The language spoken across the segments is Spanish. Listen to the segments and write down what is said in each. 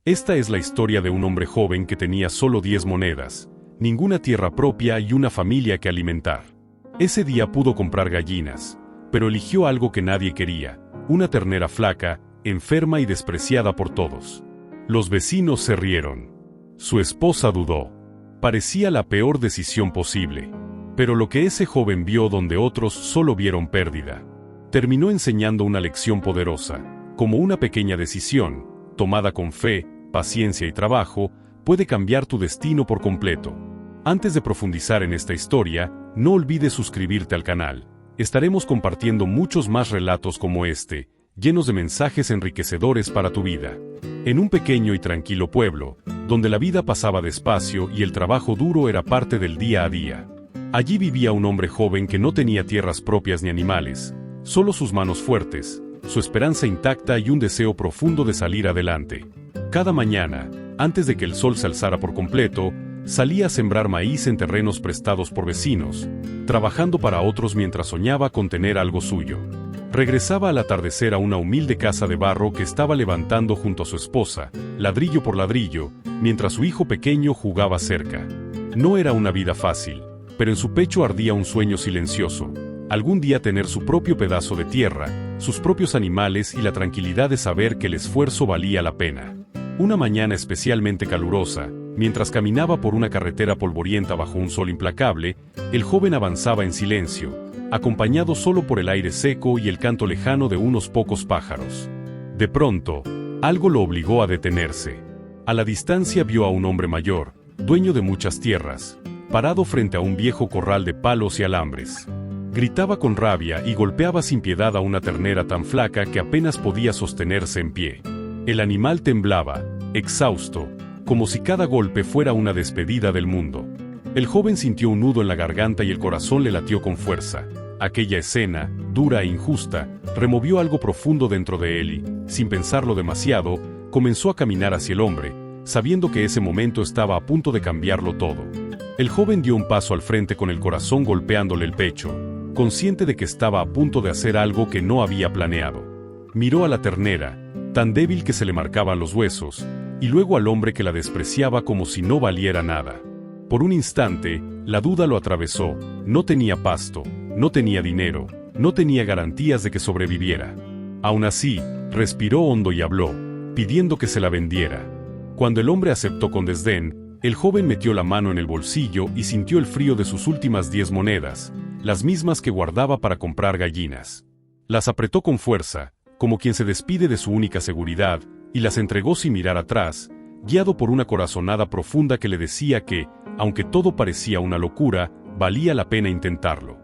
Esta es la historia de un hombre joven que tenía solo 10 monedas, ninguna tierra propia y una familia que alimentar. Ese día pudo comprar gallinas, pero eligió algo que nadie quería, una ternera flaca, enferma y despreciada por todos. Los vecinos se rieron. Su esposa dudó. Parecía la peor decisión posible. Pero lo que ese joven vio donde otros solo vieron pérdida, terminó enseñando una lección poderosa, como una pequeña decisión, tomada con fe, paciencia y trabajo, puede cambiar tu destino por completo. Antes de profundizar en esta historia, no olvides suscribirte al canal. Estaremos compartiendo muchos más relatos como este, llenos de mensajes enriquecedores para tu vida. En un pequeño y tranquilo pueblo, donde la vida pasaba despacio y el trabajo duro era parte del día a día. Allí vivía un hombre joven que no tenía tierras propias ni animales, solo sus manos fuertes, su esperanza intacta y un deseo profundo de salir adelante. Cada mañana, antes de que el sol se alzara por completo, salía a sembrar maíz en terrenos prestados por vecinos, trabajando para otros mientras soñaba con tener algo suyo. Regresaba al atardecer a una humilde casa de barro que estaba levantando junto a su esposa, ladrillo por ladrillo, mientras su hijo pequeño jugaba cerca. No era una vida fácil, pero en su pecho ardía un sueño silencioso: algún día tener su propio pedazo de tierra, sus propios animales y la tranquilidad de saber que el esfuerzo valía la pena. Una mañana especialmente calurosa, mientras caminaba por una carretera polvorienta bajo un sol implacable, el joven avanzaba en silencio, acompañado solo por el aire seco y el canto lejano de unos pocos pájaros. De pronto, algo lo obligó a detenerse. A la distancia vio a un hombre mayor, dueño de muchas tierras, parado frente a un viejo corral de palos y alambres. Gritaba con rabia y golpeaba sin piedad a una ternera tan flaca que apenas podía sostenerse en pie. El animal temblaba, exhausto, como si cada golpe fuera una despedida del mundo. El joven sintió un nudo en la garganta y el corazón le latió con fuerza. Aquella escena, dura e injusta, removió algo profundo dentro de él y, sin pensarlo demasiado, comenzó a caminar hacia el hombre, sabiendo que ese momento estaba a punto de cambiarlo todo. El joven dio un paso al frente con el corazón golpeándole el pecho, consciente de que estaba a punto de hacer algo que no había planeado. Miró a la ternera, tan débil que se le marcaban los huesos, y luego al hombre que la despreciaba como si no valiera nada. Por un instante, la duda lo atravesó. No tenía pasto, no tenía dinero, no tenía garantías de que sobreviviera. Aún así, respiró hondo y habló, pidiendo que se la vendiera. Cuando el hombre aceptó con desdén, el joven metió la mano en el bolsillo y sintió el frío de sus últimas 10 monedas, las mismas que guardaba para comprar gallinas. Las apretó con fuerza, como quien se despide de su única seguridad, y las entregó sin mirar atrás, guiado por una corazonada profunda que le decía que, aunque todo parecía una locura, valía la pena intentarlo.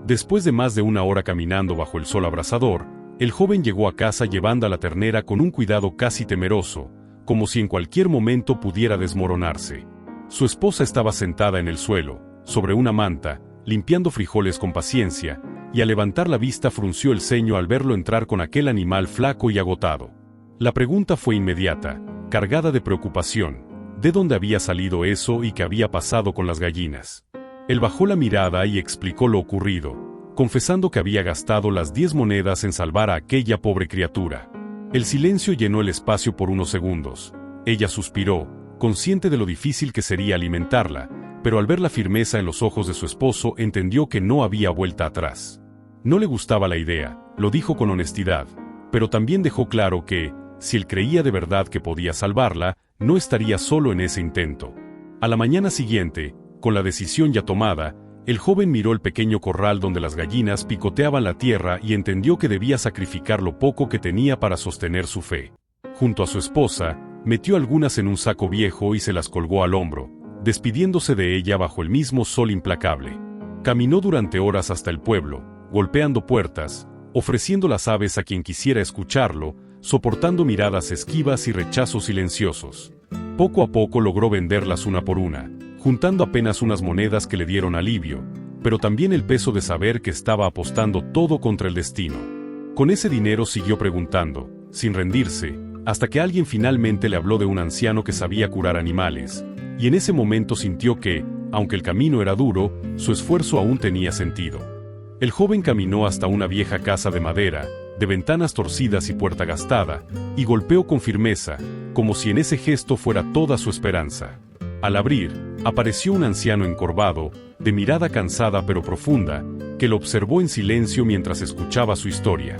Después de más de una hora caminando bajo el sol abrasador, el joven llegó a casa llevando a la ternera con un cuidado casi temeroso, como si en cualquier momento pudiera desmoronarse. Su esposa estaba sentada en el suelo, sobre una manta, limpiando frijoles con paciencia, y al levantar la vista frunció el ceño al verlo entrar con aquel animal flaco y agotado. La pregunta fue inmediata, cargada de preocupación: ¿de dónde había salido eso y qué había pasado con las gallinas? Él bajó la mirada y explicó lo ocurrido, confesando que había gastado las 10 monedas en salvar a aquella pobre criatura. El silencio llenó el espacio por unos segundos. Ella suspiró, consciente de lo difícil que sería alimentarla, pero al ver la firmeza en los ojos de su esposo entendió que no había vuelta atrás. No le gustaba la idea, lo dijo con honestidad, pero también dejó claro que, si él creía de verdad que podía salvarla, no estaría solo en ese intento. A la mañana siguiente, con la decisión ya tomada, el joven miró el pequeño corral donde las gallinas picoteaban la tierra y entendió que debía sacrificar lo poco que tenía para sostener su fe. Junto a su esposa, metió algunas en un saco viejo y se las colgó al hombro, despidiéndose de ella bajo el mismo sol implacable. Caminó durante horas hasta el pueblo, golpeando puertas, ofreciendo las aves a quien quisiera escucharlo, soportando miradas esquivas y rechazos silenciosos. Poco a poco logró venderlas una por una, juntando apenas unas monedas que le dieron alivio, pero también el peso de saber que estaba apostando todo contra el destino. Con ese dinero siguió preguntando, sin rendirse, hasta que alguien finalmente le habló de un anciano que sabía curar animales, y en ese momento sintió que, aunque el camino era duro, su esfuerzo aún tenía sentido. El joven caminó hasta una vieja casa de madera, de ventanas torcidas y puerta gastada, y golpeó con firmeza, como si en ese gesto fuera toda su esperanza. Al abrir, apareció un anciano encorvado, de mirada cansada pero profunda, que lo observó en silencio mientras escuchaba su historia.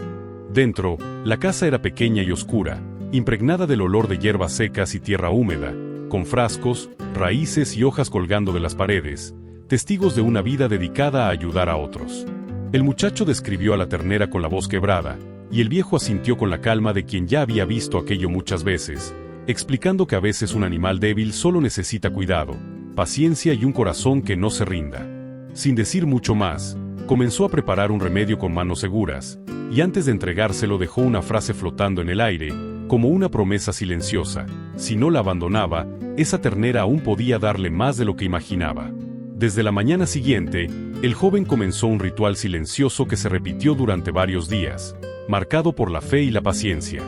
Dentro, la casa era pequeña y oscura, impregnada del olor de hierbas secas y tierra húmeda, con frascos, raíces y hojas colgando de las paredes, testigos de una vida dedicada a ayudar a otros. El muchacho describió a la ternera con la voz quebrada, y el viejo asintió con la calma de quien ya había visto aquello muchas veces, explicando que a veces un animal débil solo necesita cuidado, paciencia y un corazón que no se rinda. Sin decir mucho más, comenzó a preparar un remedio con manos seguras, y antes de entregárselo dejó una frase flotando en el aire, como una promesa silenciosa. Si no la abandonaba, esa ternera aún podía darle más de lo que imaginaba. Desde la mañana siguiente, el joven comenzó un ritual silencioso que se repitió durante varios días, marcado por la fe y la paciencia.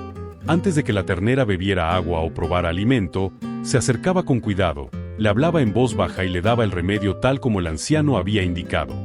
Antes de que la ternera bebiera agua o probara alimento, se acercaba con cuidado, le hablaba en voz baja y le daba el remedio tal como el anciano había indicado.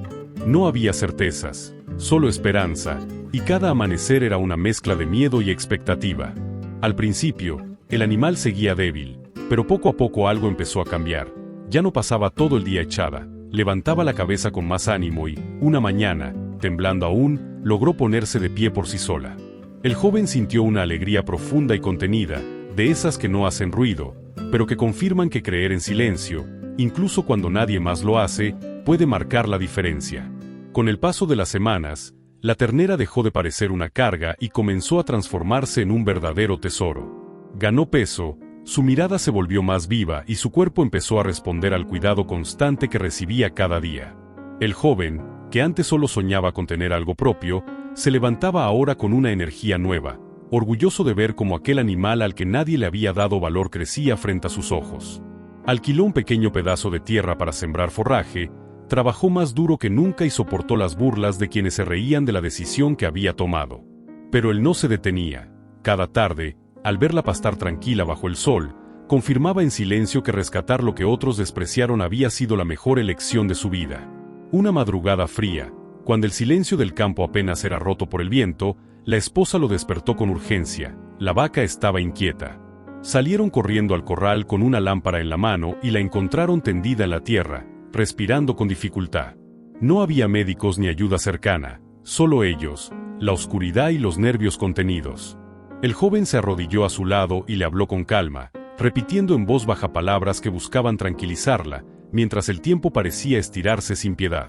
No había certezas, solo esperanza, y cada amanecer era una mezcla de miedo y expectativa. Al principio, el animal seguía débil, pero poco a poco algo empezó a cambiar. Ya no pasaba todo el día echada, levantaba la cabeza con más ánimo y, una mañana, temblando aún, logró ponerse de pie por sí sola. El joven sintió una alegría profunda y contenida, de esas que no hacen ruido, pero que confirman que creer en silencio, incluso cuando nadie más lo hace, puede marcar la diferencia. Con el paso de las semanas, la ternera dejó de parecer una carga y comenzó a transformarse en un verdadero tesoro. Ganó peso, su mirada se volvió más viva y su cuerpo empezó a responder al cuidado constante que recibía cada día. El joven, que antes solo soñaba con tener algo propio, se levantaba ahora con una energía nueva, orgulloso de ver cómo aquel animal al que nadie le había dado valor crecía frente a sus ojos. Alquiló un pequeño pedazo de tierra para sembrar forraje, trabajó más duro que nunca y soportó las burlas de quienes se reían de la decisión que había tomado. Pero él no se detenía. Cada tarde, al verla pastar tranquila bajo el sol, confirmaba en silencio que rescatar lo que otros despreciaron había sido la mejor elección de su vida. Una madrugada fría, cuando el silencio del campo apenas era roto por el viento, la esposa lo despertó con urgencia. La vaca estaba inquieta. Salieron corriendo al corral con una lámpara en la mano y la encontraron tendida en la tierra, respirando con dificultad. No había médicos ni ayuda cercana, solo ellos, la oscuridad y los nervios contenidos. El joven se arrodilló a su lado y le habló con calma, repitiendo en voz baja palabras que buscaban tranquilizarla, mientras el tiempo parecía estirarse sin piedad.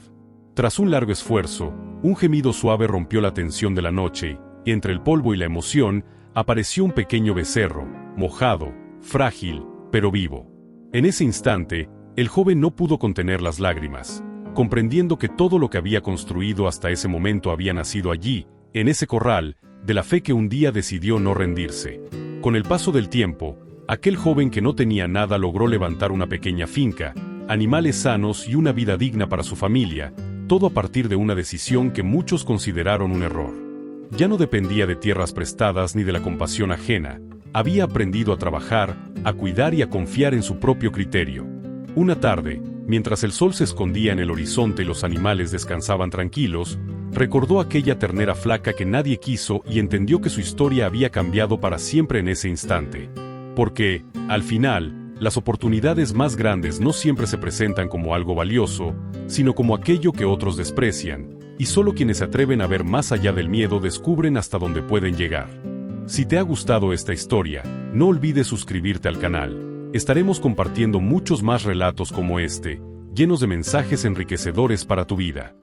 Tras un largo esfuerzo, un gemido suave rompió la tensión de la noche, y entre el polvo y la emoción, apareció un pequeño becerro, mojado, frágil, pero vivo. En ese instante, el joven no pudo contener las lágrimas, comprendiendo que todo lo que había construido hasta ese momento había nacido allí, en ese corral, de la fe que un día decidió no rendirse. Con el paso del tiempo, aquel joven que no tenía nada logró levantar una pequeña finca, animales sanos y una vida digna para su familia, todo a partir de una decisión que muchos consideraron un error. Ya no dependía de tierras prestadas ni de la compasión ajena, había aprendido a trabajar, a cuidar y a confiar en su propio criterio. Una tarde, mientras el sol se escondía en el horizonte y los animales descansaban tranquilos, recordó aquella ternera flaca que nadie quiso y entendió que su historia había cambiado para siempre en ese instante. Porque, al final, las oportunidades más grandes no siempre se presentan como algo valioso, sino como aquello que otros desprecian, y solo quienes se atreven a ver más allá del miedo descubren hasta dónde pueden llegar. Si te ha gustado esta historia, no olvides suscribirte al canal. Estaremos compartiendo muchos más relatos como este, llenos de mensajes enriquecedores para tu vida.